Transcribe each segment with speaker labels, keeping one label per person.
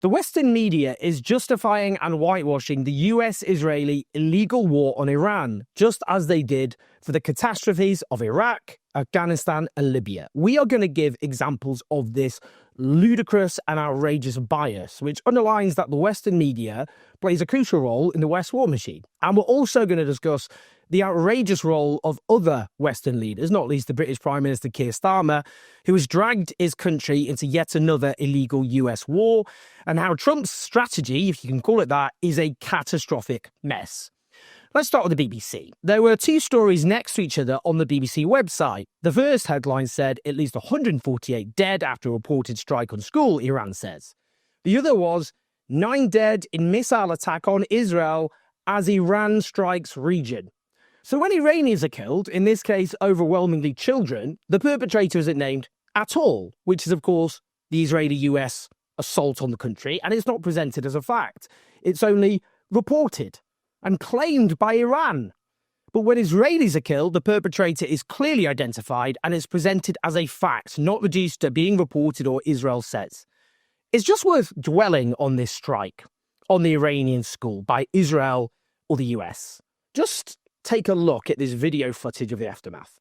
Speaker 1: The Western media is justifying and whitewashing the US-Israeli illegal war on Iran, just as they did for the catastrophes of Iraq, Afghanistan, and Libya. We are going to give examples of this ludicrous and outrageous bias, which underlines that the Western media plays a crucial role in the West war machine. And we're also going to discuss the outrageous role of other Western leaders, not least the British Prime Minister Keir Starmer, who has dragged his country into yet another illegal US war, and how Trump's strategy, if you can call it that, is a catastrophic mess. Let's start with the BBC. There were two stories next to each other on the BBC website. The first headline said at least 148 dead after a reported strike on school, Iran says. The other was 9 dead in missile attack on Israel as Iran strikes region. So when Iranians are killed, in this case overwhelmingly children, the perpetrator isn't named at all, which is of course the Israeli-US assault on the country, and it's not presented as a fact. It's only reported and claimed by Iran. But when Israelis are killed, the perpetrator is clearly identified and is presented as a fact, not reduced to being reported or Israel says. It's just worth dwelling on this strike on the Iranian school by Israel or the US. Just take a look at this video footage of the aftermath.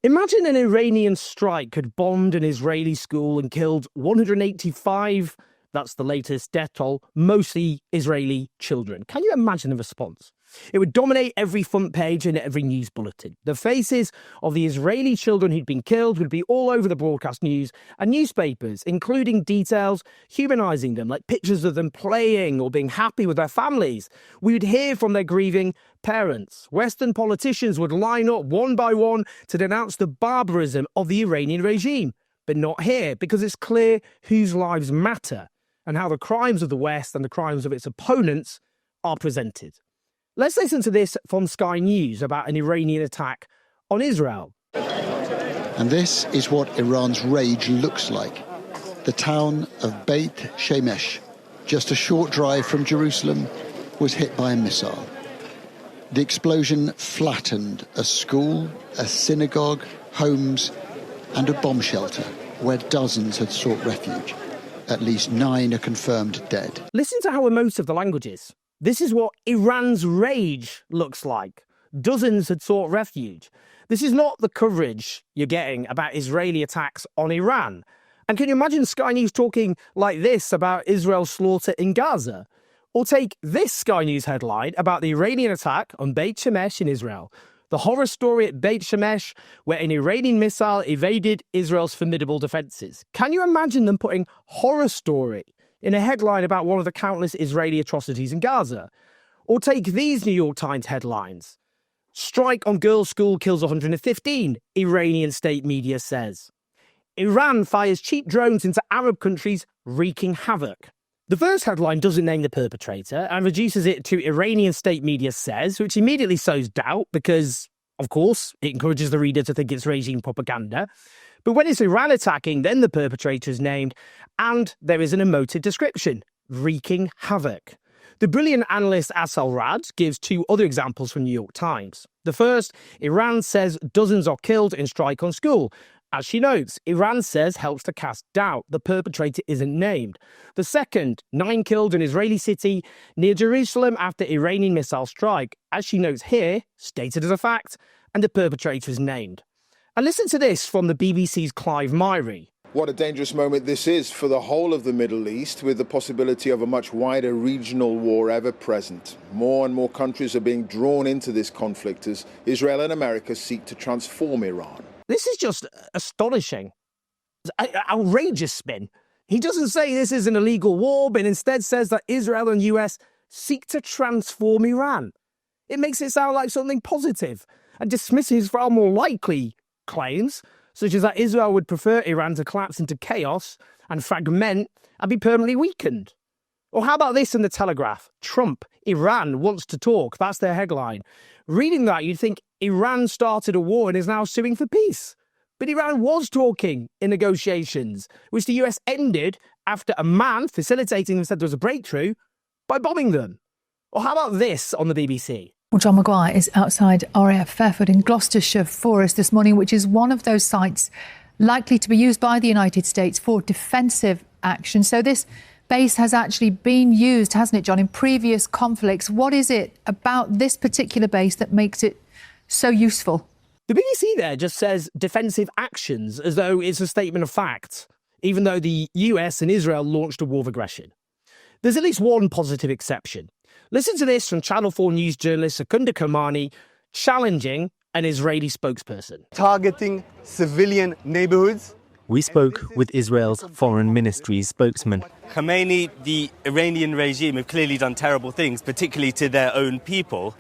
Speaker 1: Imagine an Iranian strike had bombed an Israeli school and killed 185, that's the latest death toll, mostly Israeli children. Can you imagine the response? It would dominate every front page and every news bulletin. The faces of the Israeli children who'd been killed would be all over the broadcast news and newspapers, including details humanizing them, like pictures of them playing or being happy with their families. We would hear from their grieving parents. Western politicians would line up one by one to denounce the barbarism of the Iranian regime. But not here, because it's clear whose lives matter and how the crimes of the West and the crimes of its opponents are presented. Let's listen to this from Sky News about an Iranian attack on Israel.
Speaker 2: And this is what Iran's rage looks like. The town of Beit Shemesh, just a short drive from Jerusalem, was hit by a missile. The explosion flattened a school, a synagogue, homes, and a bomb shelter where dozens had sought refuge. At least 9 are confirmed dead.
Speaker 1: Listen to how emotive the language is. This is what Iran's rage looks like. Dozens had sought refuge. This is not the coverage you're getting about Israeli attacks on Iran. And can you imagine Sky News talking like this about Israel's slaughter in Gaza? Or take this Sky News headline about the Iranian attack on Beit Shemesh in Israel. The horror story at Beit Shemesh, where an Iranian missile evaded Israel's formidable defences. Can you imagine them putting horror story in a headline about one of the countless Israeli atrocities in Gaza? Or take these New York Times headlines. Strike on girls' school kills 115, Iranian state media says. Iran fires cheap drones into Arab countries, wreaking havoc. The first headline doesn't name the perpetrator and reduces it to Iranian state media says, which immediately sows doubt because, of course, it encourages the reader to think it's regime propaganda. But when it's Iran attacking, then the perpetrator is named, and there is an emotive description, wreaking havoc. The brilliant analyst Asal Rad gives 2 other examples from New York Times. The first, Iran says dozens are killed in strike on school. As she notes, Iran says helps to cast doubt. The perpetrator isn't named. The second, 9 killed in Israeli city near Jerusalem after Iranian missile strike. As she notes here, stated as a fact, and the perpetrator is named. And listen to this from the BBC's Clive Myrie.
Speaker 3: What a dangerous moment this is for the whole of the Middle East, with the possibility of a much wider regional war ever present. More and more countries are being drawn into this conflict as Israel and America seek to transform Iran.
Speaker 1: This is just astonishing. Outrageous spin. He doesn't say this is an illegal war, but instead says that Israel and US seek to transform Iran. It makes it sound like something positive and dismisses far more likely claims, such as that Israel would prefer Iran to collapse into chaos and fragment and be permanently weakened. Or how about this in the Telegraph? Trump, Iran wants to talk. That's their headline. Reading that, you'd think Iran started a war and is now suing for peace. But Iran was talking in negotiations, which the US ended after a man facilitating them said there was a breakthrough by bombing them. Or how about this on the BBC?
Speaker 4: Well, John Maguire is outside RAF Fairford in Gloucestershire for us this morning, which is one of those sites likely to be used by the United States for defensive action. So this base has actually been used, hasn't it, John, in previous conflicts. What is it about this particular base that makes it so useful?
Speaker 1: The BBC there just says defensive actions as though it's a statement of fact, even though the US and Israel launched a war of aggression. There's at least one positive exception. Listen to this from Channel 4 News journalist Sekunda Kermani challenging an Israeli spokesperson.
Speaker 5: Targeting civilian neighborhoods.
Speaker 6: We spoke with Israel's foreign ministry's spokesman.
Speaker 7: Khamenei, the Iranian regime, have clearly done terrible things, particularly to their own people.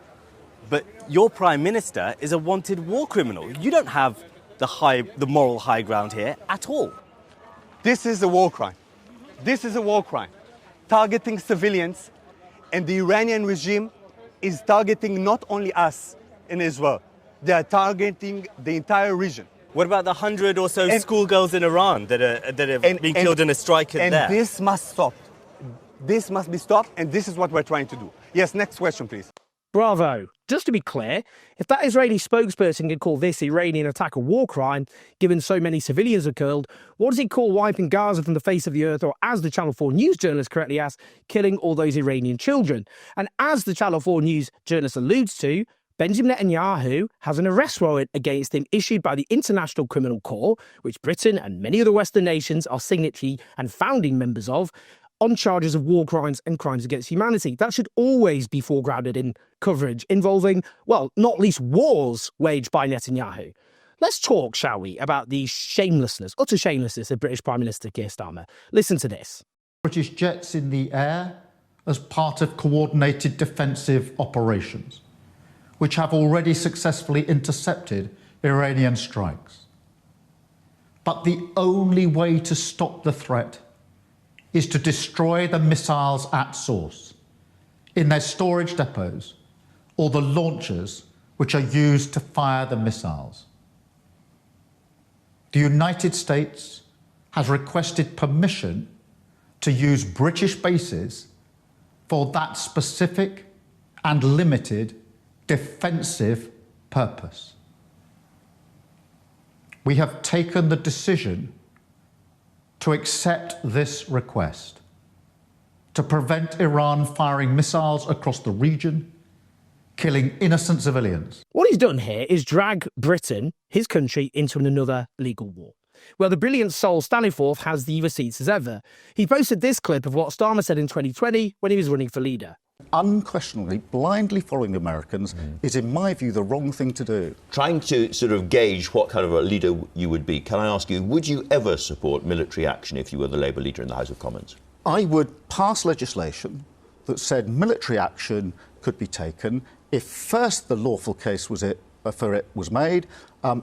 Speaker 7: But your prime minister is a wanted war criminal. You don't have the moral high ground here at all.
Speaker 5: This is a war crime. This is a war crime. Targeting civilians, and the Iranian regime is targeting not only us in Israel, they are targeting the entire region.
Speaker 7: What about the 100 or so schoolgirls in Iran that have been killed in a strike there?
Speaker 5: And this must stop. This must be stopped, and this is what we're trying to do. Yes, next question, please.
Speaker 1: Bravo. Just to be clear, if that Israeli spokesperson could call this Iranian attack a war crime, given so many civilians are killed, what does he call wiping Gaza from the face of the earth, or as the Channel 4 News journalist correctly asked, killing all those Iranian children? And as the Channel 4 News journalist alludes to, Benjamin Netanyahu has an arrest warrant against him issued by the International Criminal Court, which Britain and many other Western nations are signatory and founding members of, on charges of war crimes and crimes against humanity. That should always be foregrounded in coverage involving, well, not least wars waged by Netanyahu. Let's talk, shall we, about the shamelessness, utter shamelessness of British Prime Minister Keir Starmer. Listen to this.
Speaker 8: British jets in the air as part of coordinated defensive operations, which have already successfully intercepted Iranian strikes. But the only way to stop the threat is to destroy the missiles at source, in their storage depots, or the launchers which are used to fire the missiles. The United States has requested permission to use British bases for that specific and limited defensive purpose. We have taken the decision to accept this request, to prevent Iran firing missiles across the region, killing innocent civilians.
Speaker 1: What he's done here is drag Britain, his country, into another legal war. Well, the brilliant soul Staniforth has the receipts as ever. He posted this clip of what Starmer said in 2020 when he was running for leader.
Speaker 9: Unquestionably, blindly following the Americans is, in my view, the wrong thing to do.
Speaker 10: Trying to sort of gauge what kind of a leader you would be, can I ask you, would you ever support military action if you were the Labour leader in the House of Commons?
Speaker 9: I would pass legislation that said military action could be taken if, first, the lawful case for it was made,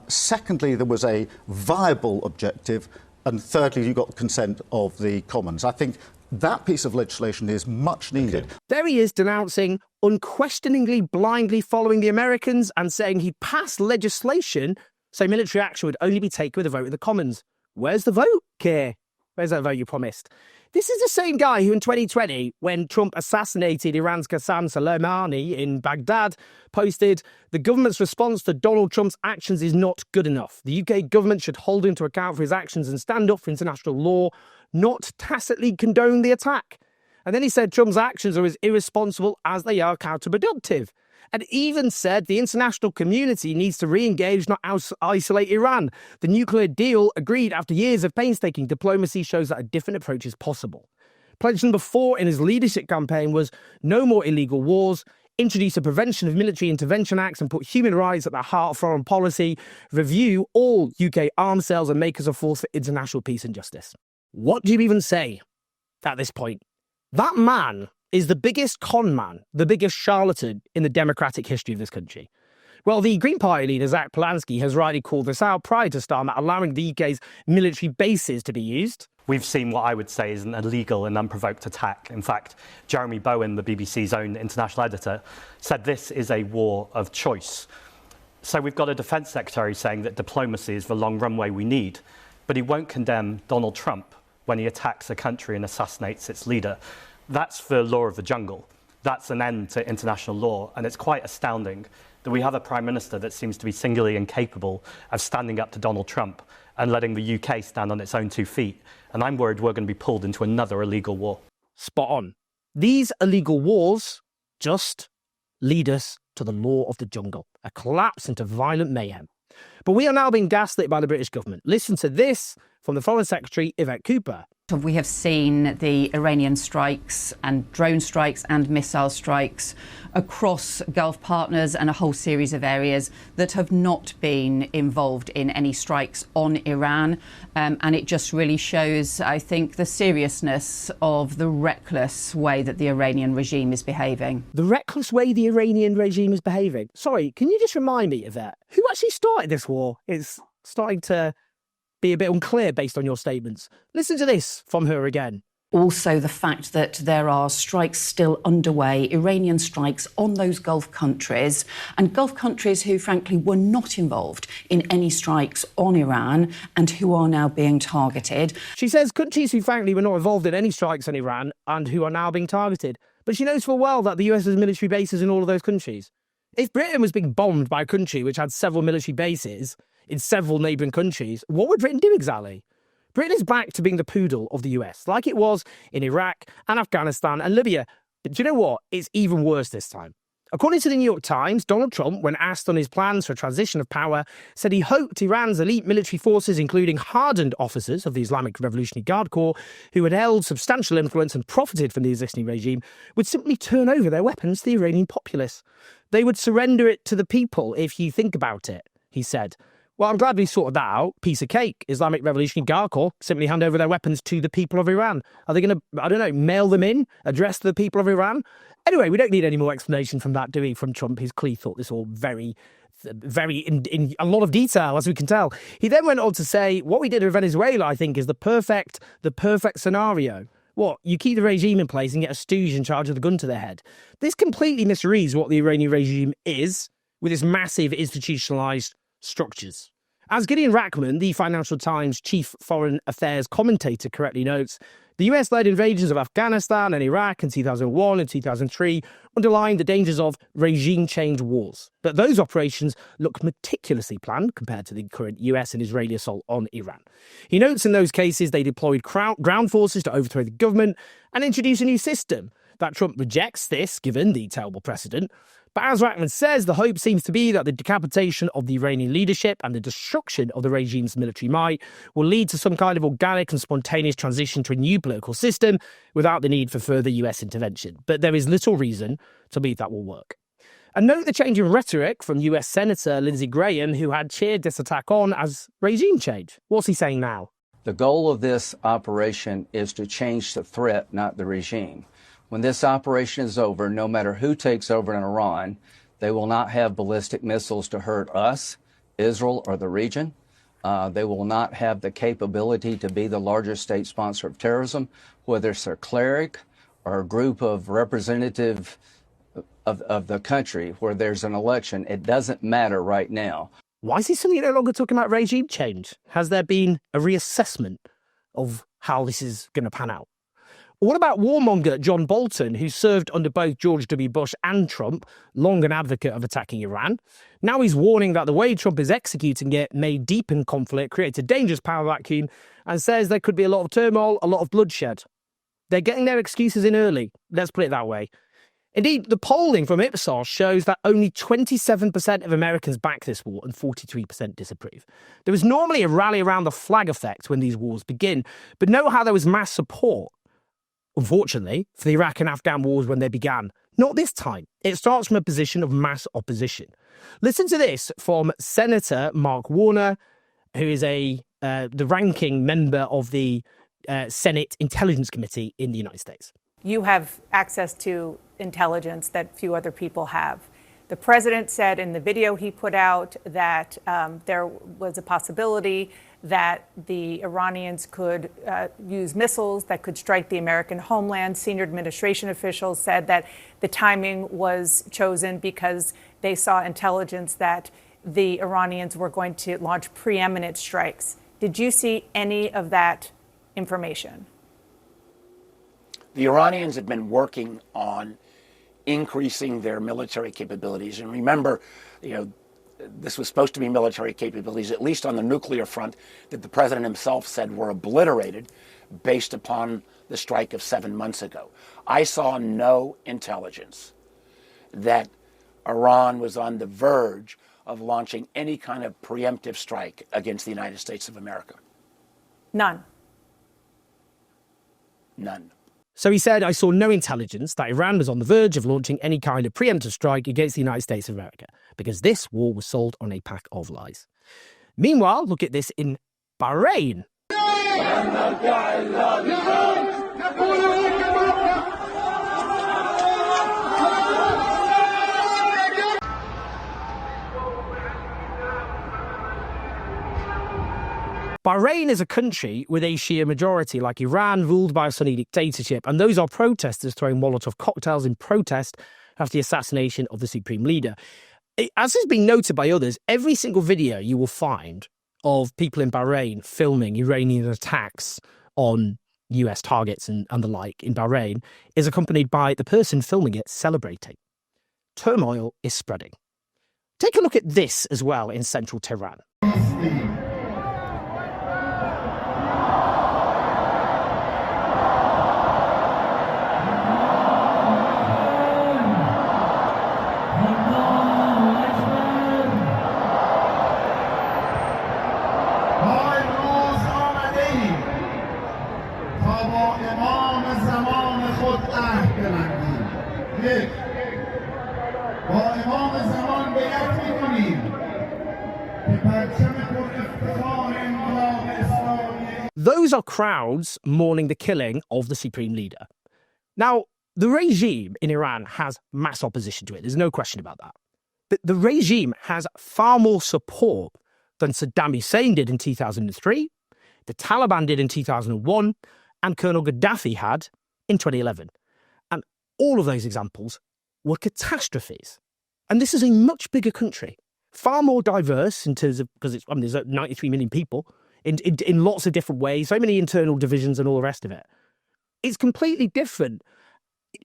Speaker 9: secondly, there was a viable objective, and thirdly, you got the consent of the Commons. I think that piece of legislation is much needed.
Speaker 1: Okay. There he is denouncing, unquestioningly, blindly following the Americans and saying he passed legislation so military action would only be taken with a vote in the Commons. Where's the vote, Keir? Where's that vote you promised? This is the same guy who in 2020, when Trump assassinated Iran's Qasem Soleimani in Baghdad, posted, "The government's response to Donald Trump's actions is not good enough. The UK government should hold him to account for his actions and stand up for international law, not tacitly condone the attack." And then he said Trump's actions are as irresponsible as they are counterproductive. And even said the international community needs to re-engage, not isolate Iran. The nuclear deal agreed after years of painstaking diplomacy shows that a different approach is possible. Pledged before in his leadership campaign was no more illegal wars, introduce a prevention of military intervention acts and put human rights at the heart of foreign policy, review all UK arms sales and make us a force for international peace and justice. What do you even say at this point? That man is the biggest con man, the biggest charlatan in the democratic history of this country. Well, the Green Party leader, Zach Polanski, has rightly called this out prior to Starmer allowing the UK's military bases to be used.
Speaker 11: We've seen what I would say is an illegal and unprovoked attack. In fact, Jeremy Bowen, the BBC's own international editor, said this is a war of choice. So we've got a defense secretary saying that diplomacy is the long runway we need, but he won't condemn Donald Trump when he attacks a country and assassinates its leader. That's the law of the jungle. That's an end to international law, and it's quite astounding that we have a prime minister that seems to be singularly incapable of standing up to Donald Trump and letting the UK stand on its own 2 feet. And I'm worried we're going to be pulled into another illegal war.
Speaker 1: Spot on. These illegal wars just lead us to the law of the jungle, a collapse into violent mayhem. But we are now being gaslit by the British government. Listen to this from the Foreign Secretary, Yvette Cooper.
Speaker 12: We have seen the Iranian strikes and drone strikes and missile strikes across Gulf partners and a whole series of areas that have not been involved in any strikes on Iran. And it just really shows, I think, the seriousness of the reckless way that the Iranian regime is behaving.
Speaker 1: The reckless way the Iranian regime is behaving? Sorry, can you just remind me, Yvette, who actually started this war? It's starting to be a bit unclear based on your statements. Listen to this from her again.
Speaker 12: Also, the fact that there are strikes still underway, Iranian strikes on those Gulf countries, and Gulf countries who, frankly, were not involved in any strikes on Iran and who are now being targeted.
Speaker 1: She says countries who, frankly, were not involved in any strikes on Iran and who are now being targeted. But she knows full well that the US has military bases in all of those countries. If Britain was being bombed by a country which had several military bases in several neighbouring countries, what would Britain do exactly? Britain is back to being the poodle of the US, like it was in Iraq and Afghanistan and Libya. But do you know what? It's even worse this time. According to the New York Times, Donald Trump, when asked on his plans for a transition of power, said he hoped Iran's elite military forces, including hardened officers of the Islamic Revolutionary Guard Corps, who had held substantial influence and profited from the existing regime, would simply turn over their weapons to the Iranian populace. They would surrender it to the people if you think about it, he said. Well, I'm glad we sorted that out. Piece of cake. Islamic Revolutionary Guard Corps simply hand over their weapons to the people of Iran. Are they going to, I don't know, mail them in, addressed to the people of Iran? Anyway, we don't need any more explanation from that, do we, from Trump? He's clearly thought this all very in a lot of detail, as we can tell. He then went on to say, what we did with Venezuela, I think, is the perfect scenario. What, you keep the regime in place and get a stooge in charge of the gun to their head. This completely misreads what the Iranian regime is with its massive institutionalised structures. As Gideon Rachman, the Financial Times chief foreign affairs commentator, correctly notes, the US-led invasions of Afghanistan and Iraq in 2001 and 2003 underlined the dangers of regime change wars. But those operations look meticulously planned compared to the current US and Israeli assault on Iran. He notes in those cases they deployed ground forces to overthrow the government and introduce a new system. That Trump rejects this, given the terrible precedent. But as Rachman says, the hope seems to be that the decapitation of the Iranian leadership and the destruction of the regime's military might will lead to some kind of organic and spontaneous transition to a new political system without the need for further US intervention. But there is little reason to believe that will work. And note the change in rhetoric from US Senator Lindsey Graham, who had cheered this attack on as regime change. What's he saying now?
Speaker 13: The goal of this operation is to change the threat, not the regime. When this operation is over, no matter who takes over in Iran, they will not have ballistic missiles to hurt us, Israel, or the region. They will not have the capability to be the largest state sponsor of terrorism, whether it's a cleric or a group of representative of the country where there's an election. It doesn't matter right now.
Speaker 1: Why is he suddenly no longer talking about regime change? Has there been a reassessment of how this is going to pan out? What about warmonger John Bolton, who served under both George W. Bush and Trump, long an advocate of attacking Iran? Now he's warning that the way Trump is executing it may deepen conflict, create a dangerous power vacuum, and says there could be a lot of turmoil, a lot of bloodshed. They're getting their excuses in early, let's put it that way. Indeed, the polling from Ipsos shows that only 27% of Americans back this war and 43% disapprove. There is normally a rally around the flag effect when these wars begin, but note how there was mass support, unfortunately, for the Iraq and Afghan wars when they began. Not this time. It starts from a position of mass opposition. Listen to this from Senator Mark Warner, who is the ranking member of the Senate Intelligence Committee in the United States.
Speaker 14: You have access to intelligence that few other people have. The president said in the video he put out that there was a possibility that the Iranians could use missiles that could strike the American homeland. Senior administration officials said that the timing was chosen because they saw intelligence that the Iranians were going to launch preeminent strikes. Did you see any of that information?
Speaker 15: The Iranians had been working on increasing their military capabilities. And remember, this was supposed to be military capabilities, at least on the nuclear front, that the president himself said were obliterated based upon the strike of 7 months ago. I saw no intelligence that Iran was on the verge of launching any kind of preemptive strike against the United States of America.
Speaker 14: None.
Speaker 15: None.
Speaker 1: So he said, I saw no intelligence that Iran was on the verge of launching any kind of preemptive strike against the United States of America, because this war was sold on a pack of lies. Meanwhile, look at this in Bahrain. Bahrain is a country with a Shia majority like Iran, ruled by a Sunni dictatorship, and those are protesters throwing Molotov cocktails in protest after the assassination of the supreme leader. As has been noted by others, every single video you will find of people in Bahrain filming Iranian attacks on US targets and the like in Bahrain is accompanied by the person filming it celebrating. Turmoil is spreading. Take a look at this as well in central Tehran. Those are crowds mourning the killing of the supreme leader. Now, the regime in Iran has mass opposition to it. There's no question about that. But the regime has far more support than Saddam Hussein did in 2003, the Taliban did in 2001, and Colonel Gaddafi had in 2011. And all of those examples were catastrophes. And this is a much bigger country, far more diverse in terms of, because there's 93 million people in lots of different ways, so many internal divisions and all the rest of it. It's completely different.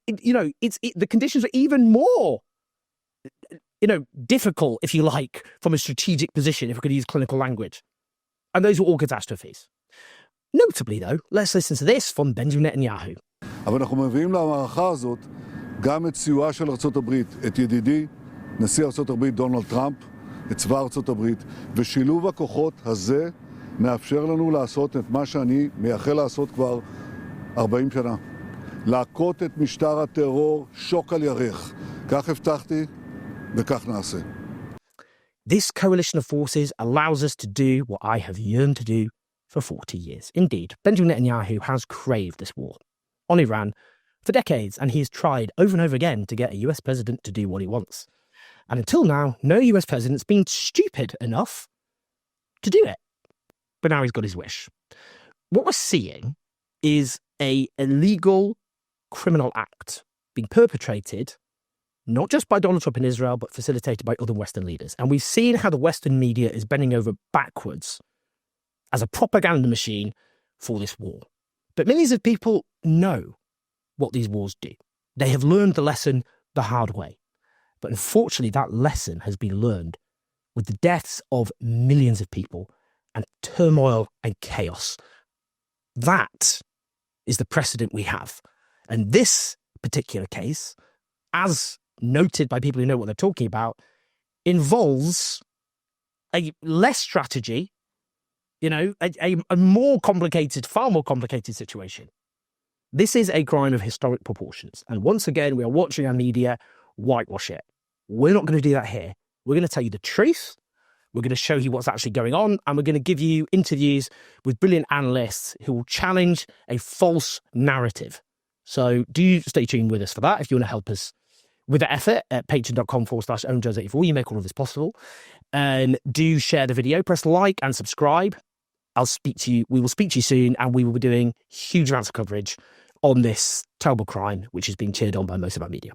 Speaker 1: The conditions are even more, difficult, if you like, from a strategic position, if we could use clinical language. And those were all catastrophes. Notably, though, let's listen to this from Benjamin Netanyahu.
Speaker 16: אבל אנחנו מביאים למערכה הזאת גם את סיועה של ארצות הברית, את ידידי, נשיא ארצות הברית דונלד טראמפ, את צבא ארצות הברית, ושילוב הכוחות הזה מאפשר לנו לעשות את מה שאני מייחל לעשות כבר 40 שנה. להכות את משטר הטרור שוק על ירך. כך הבטחתי וכך נעשה.
Speaker 1: This coalition of forces allows us to do what I have yearned to do for 40 years. Indeed, Benjamin Netanyahu has craved this war on Iran for decades, and he has tried over and over again to get a US president to do what he wants. And until now, no US president's been stupid enough to do it. But now he's got his wish. What we're seeing is an illegal criminal act being perpetrated not just by Donald Trump in Israel, but facilitated by other Western leaders. And we've seen how the Western media is bending over backwards as a propaganda machine for this war. But millions of people know what these wars do. They have learned the lesson the hard way. But unfortunately, that lesson has been learned with the deaths of millions of people and turmoil and chaos. That is the precedent we have. And this particular case, as noted by people who know what they're talking about, involves a less strategy, a more complicated, far more complicated situation. This is a crime of historic proportions. And once again, we are watching our media whitewash it. We're not going to do that here. We're going to tell you the truth. We're going to show you what's actually going on. And we're going to give you interviews with brilliant analysts who will challenge a false narrative. So do stay tuned with us for that if you want to help us with the effort at patreon.com/OwenJones84. You make all of this possible. And do share the video, press like and subscribe. We will speak to you soon, and we will be doing huge amounts of coverage on this terrible crime, which is being cheered on by most of our media.